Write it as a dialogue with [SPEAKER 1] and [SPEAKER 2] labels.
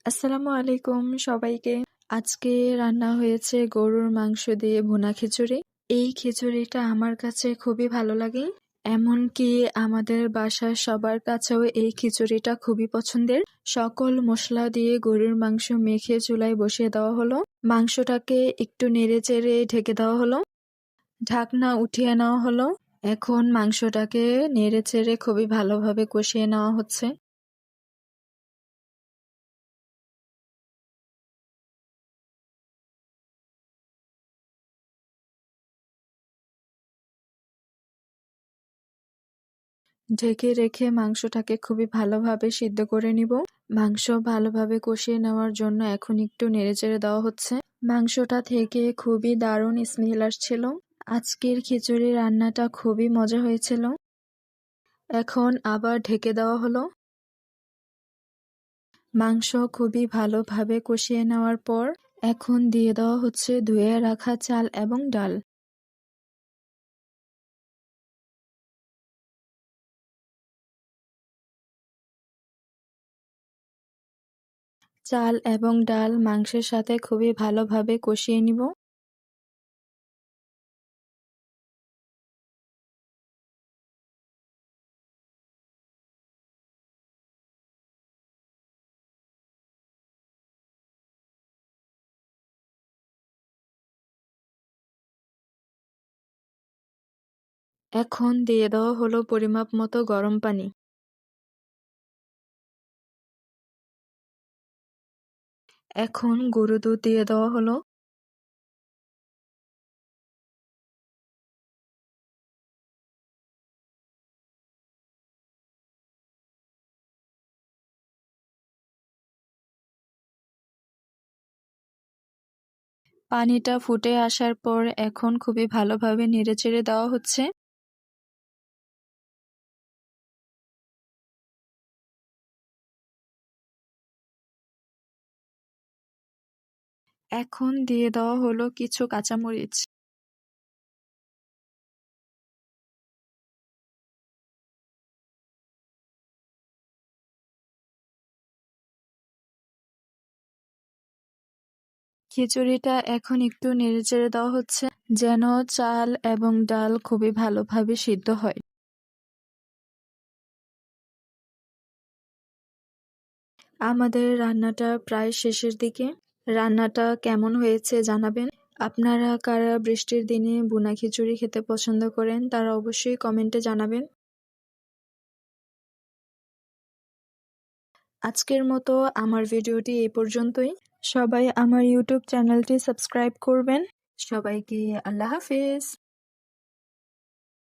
[SPEAKER 1] আসসালামু আলাইকুম সবাইকে। আজকে রান্না হয়েছে গরুর মাংস দিয়ে ভুনা খিচুড়ি। এই খিচুড়িটা আমার কাছে খুবই ভালো লাগে। এমনকি আমাদের বাসার সবার কাছেও এই খিচুড়িটা খুবই পছন্দের। সকল মশলা দিয়ে গরুর মাংস মেখে চুলায় বসিয়ে দেওয়া হলো। মাংসটাকে একটু নেড়েচেড়ে ঢেকে দেওয়া হলো। ঢাকনা উঠিয়ে নেওয়া হলো। এখন মাংসটাকে নেড়েচেড়ে খুবই ভালোভাবে কষিয়ে নেওয়া হচ্ছে। ঢেকে রেখে মাংসটাকে খুবই ভালোভাবে সিদ্ধ করে নিব। মাংস ভালোভাবে কষিয়ে নেওয়ার জন্য এখন একটু নেড়েচেড়ে দেওয়া হচ্ছে। মাংসটা থেকে খুবই দারুণ স্মেল আসছিল। আজকের খিচুড়ি রান্নাটা খুবই মজা হয়েছিল। এখন আবার ঢেকে দেওয়া হলো। মাংস খুবই ভালোভাবে কষিয়ে নেওয়ার পর এখন দিয়ে দেওয়া হচ্ছে ধুয়ে রাখা চাল এবং ডাল। চাল এবং ডাল মাংসের সাথে খুবই ভালোভাবে কষিয়ে নিব। এখন দিয়ে দেওয়া হলো পরিমাপ মতো গরম পানি। এখন গরুর দুধ দিয়ে দেওয়া হলো। পানিটা ফুটে আসার পর এখন খুবই ভালোভাবে নেড়েচেড়ে দেওয়া হচ্ছে। এখন দিয়ে দেওয়া হলো কিছু কাঁচামরিচ। খিচুড়িটা এখন একটু নেড়েচেড়ে দেওয়া হচ্ছে যেন চাল এবং ডাল খুবই ভালোভাবে সিদ্ধ হয়। আমাদের রান্নাটা প্রায় শেষের দিকে। রান্নাটা কেমন হয়েছে জানাবেন। আপনারা কারা বৃষ্টির দিনে ভুনা খিচুড়ি খেতে পছন্দ করেন তারা অবশ্যই কমেন্টে জানাবেন। আজকের মতো আমার ভিডিওটি এই পর্যন্তই। সবাই আমার ইউটিউব চ্যানেলটি সাবস্ক্রাইব করবেন। সবাইকে আল্লাহ হাফেজ।